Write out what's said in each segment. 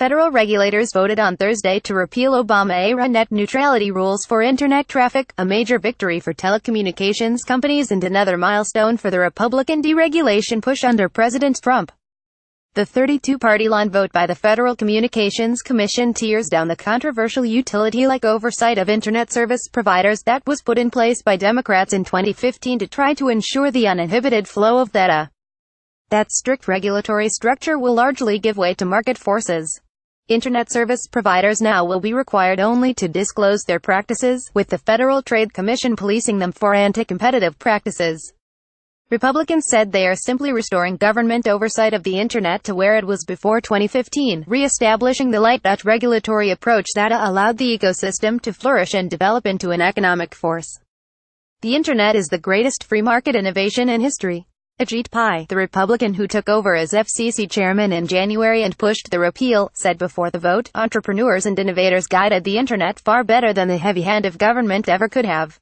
Federal regulators voted on Thursday to repeal Obamaera net neutrality rules for Internet traffic, a major victory for telecommunications companies and another milestone for the Republican deregulation push under President Trump. The 32-party-line vote by the Federal Communications Commission tears down the controversial utility-like oversight of Internet service providers that was put in place by Democrats in 2015 to try to ensure the uninhibited flow of data. That strict regulatory structure will largely give way to market forces. Internet service providers now will be required only to disclose their practices, with the Federal Trade Commission policing them for anti-competitive practices. Republicans said they are simply restoring government oversight of the Internet to where it was before 2015, re-establishing the light-touch regulatory approach that allowed the ecosystem to flourish and develop into an economic force. The Internet is the greatest free market innovation in history. Ajit Pai, the Republican who took over as FCC chairman in January and pushed the repeal, said before the vote, entrepreneurs and innovators guided the Internet far better than the heavy hand of government ever could have.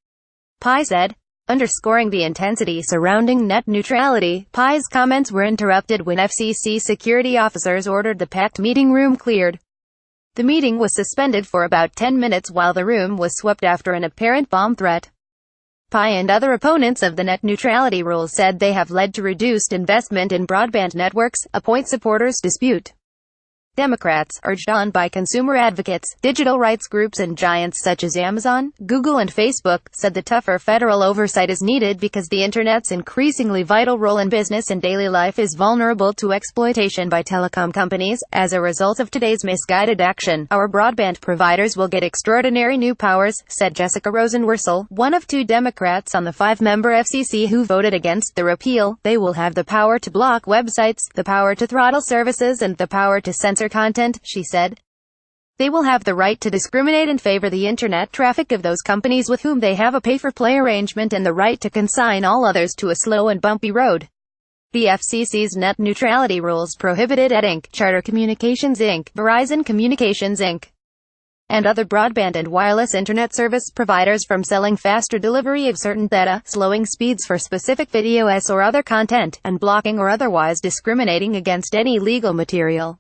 Pai said. Underscoring the intensity surrounding net neutrality, Pai's comments were interrupted when FCC security officers ordered the packed meeting room cleared. The meeting was suspended for about 10 minutes while the room was swept after an apparent bomb threat. Pai and other opponents of the net neutrality rules said they have led to reduced investment in broadband networks, a point supporters dispute. Democrats, urged on by consumer advocates, digital rights groups and giants such as Amazon, Google and Facebook, said the tougher federal oversight is needed because the Internet's increasingly vital role in business and daily life is vulnerable to exploitation by telecom companies. As a result of today's misguided action, our broadband providers will get extraordinary new powers, said Jessica Rosenworcel, one of 2 Democrats on the 5-member FCC who voted against the repeal. They will have the power to block websites, the power to throttle services and the power to censor content, she said. They will have the right to discriminate and favor the Internet traffic of those companies with whom they have a pay-for-play arrangement and the right to consign all others to a slow and bumpy road. The FCC's net neutrality rules prohibited ED Inc., Charter Communications Inc., Verizon Communications Inc., and other broadband and wireless Internet service providers from selling faster delivery of certain data, slowing speeds for specific videos or other content, and blocking or otherwise discriminating against any legal material.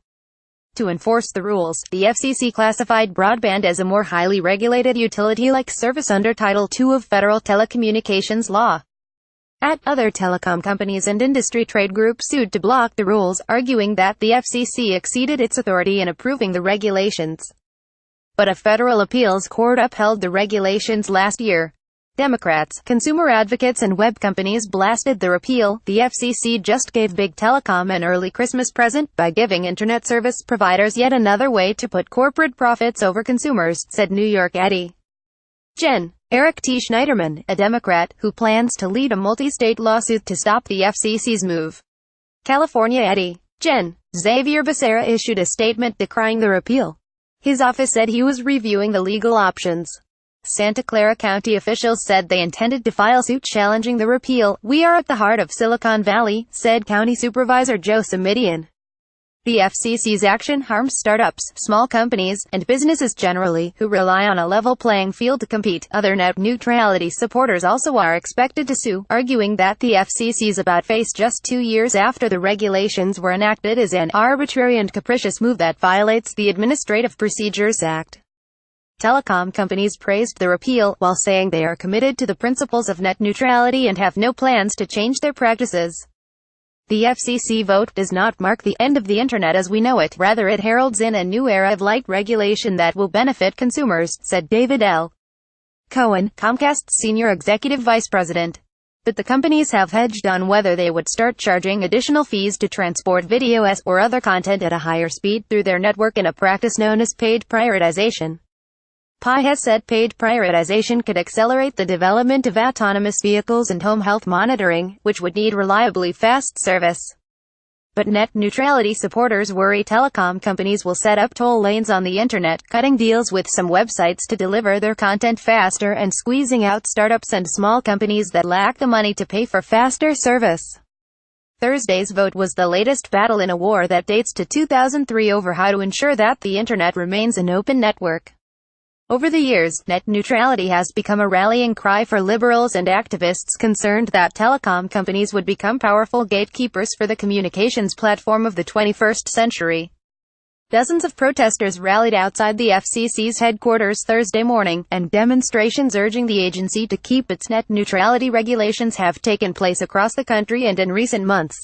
To enforce the rules, the FCC classified broadband as a more highly regulated utility-like service under Title II of Federal Telecommunications Law. Other telecom companies and industry trade groups sued to block the rules, arguing that the FCC exceeded its authority in approving the regulations. But a federal appeals court upheld the regulations last year. Democrats, consumer advocates and web companies blasted the repeal. The FCC just gave big telecom an early Christmas present by giving Internet service providers yet another way to put corporate profits over consumers, said New York Eddie. Gen. Eric T. Schneiderman, a Democrat, who plans to lead a multi-state lawsuit to stop the FCC's move. California Eddie. Gen. Xavier Becerra issued a statement decrying the repeal. His office said he was reviewing the legal options. Santa Clara County officials said they intended to file suit challenging the repeal. "We are at the heart of Silicon Valley," said County Supervisor Joe Simidian. The FCC's action harms startups, small companies, and businesses generally, who rely on a level playing field to compete. Other net neutrality supporters also are expected to sue, arguing that the FCC's about-face just 2 years after the regulations were enacted is an arbitrary and capricious move that violates the Administrative Procedures Act. Telecom companies praised the repeal, while saying they are committed to the principles of net neutrality and have no plans to change their practices. The FCC vote does not mark the end of the Internet as we know it, rather it heralds in a new era of light regulation that will benefit consumers, said David L. Cohen, Comcast's senior executive vice president. But the companies have hedged on whether they would start charging additional fees to transport videos or other content at a higher speed through their network in a practice known as paid prioritization. Pai has said paid prioritization could accelerate the development of autonomous vehicles and home health monitoring, which would need reliably fast service. But net neutrality supporters worry telecom companies will set up toll lanes on the Internet, cutting deals with some websites to deliver their content faster and squeezing out startups and small companies that lack the money to pay for faster service. Thursday's vote was the latest battle in a war that dates to 2003 over how to ensure that the Internet remains an open network. Over the years, net neutrality has become a rallying cry for liberals and activists concerned that telecom companies would become powerful gatekeepers for the communications platform of the 21st century. Dozens of protesters rallied outside the FCC's headquarters Thursday morning, and demonstrations urging the agency to keep its net neutrality regulations have taken place across the country and in recent months.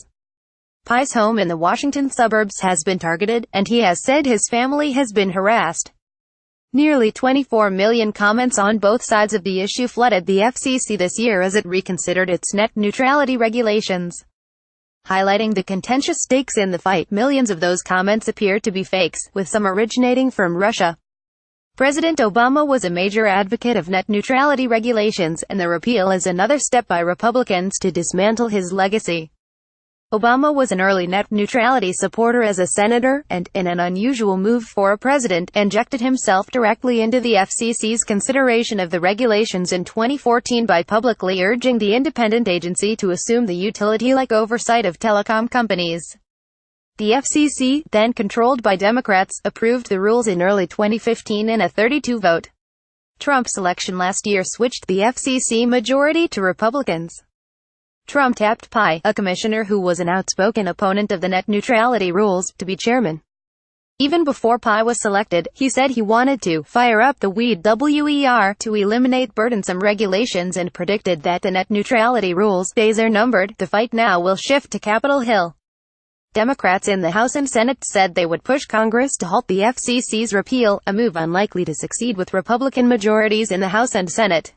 Pi's home in the Washington suburbs has been targeted, and he has said his family has been harassed. Nearly 24 million comments on both sides of the issue flooded the FCC this year as it reconsidered its net neutrality regulations. Highlighting the contentious stakes in the fight, millions of those comments appear to be fakes, with some originating from Russia. President Obama was a major advocate of net neutrality regulations, and the repeal is another step by Republicans to dismantle his legacy. Obama was an early net neutrality supporter as a senator, and, in an unusual move for a president, injected himself directly into the FCC's consideration of the regulations in 2014 by publicly urging the independent agency to assume the utility-like oversight of telecom companies. The FCC, then controlled by Democrats, approved the rules in early 2015 in a 32 vote. Trump's election last year switched the FCC majority to Republicans. Trump tapped Pi, a commissioner who was an outspoken opponent of the net neutrality rules, to be chairman. Even before Pi was selected, he said he wanted to fire up the weed to eliminate burdensome regulations and predicted that the net neutrality rules' days are numbered. The fight now will shift to Capitol Hill. Democrats in the House and Senate said they would push Congress to halt the FCC's repeal, a move unlikely to succeed with Republican majorities in the House and Senate.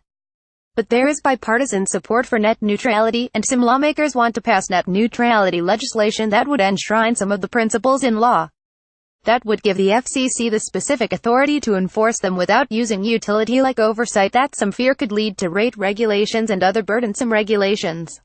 But there is bipartisan support for net neutrality, and some lawmakers want to pass net neutrality legislation that would enshrine some of the principles in law. That would give the FCC the specific authority to enforce them without using utility-like oversight that some fear could lead to rate regulations and other burdensome regulations.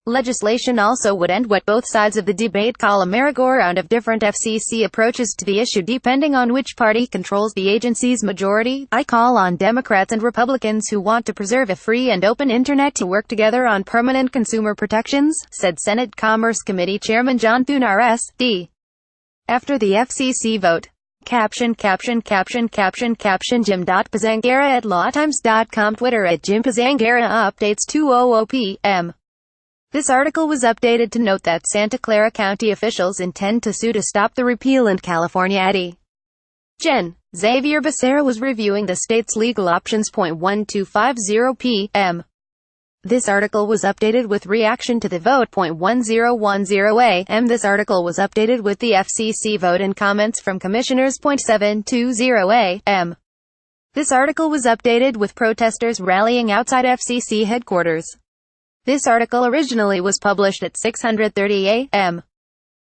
Legislation also would end what both sides of the debate call a merry-go-round of different FCC approaches to the issue depending on which party controls the agency's majority. I call on Democrats and Republicans who want to preserve a free and open internet to work together on permanent consumer protections, said Senate Commerce Committee Chairman John Thune R.S.D. After the FCC vote. Caption Jim Pizzangara at lawtimes.com, Twitter at Jim Pizzangara updates 2:00 p.m. This article was updated to note that Santa Clara County officials intend to sue to stop the repeal in California. Eddie Gen. Xavier Becerra was reviewing the state's legal options. 12:50 p.m. This article was updated with reaction to the vote. 10:10 a.m. This article was updated with the FCC vote and comments from commissioners. 7:20 a.m. This article was updated with protesters rallying outside FCC headquarters. This article originally was published at 6:30 a.m.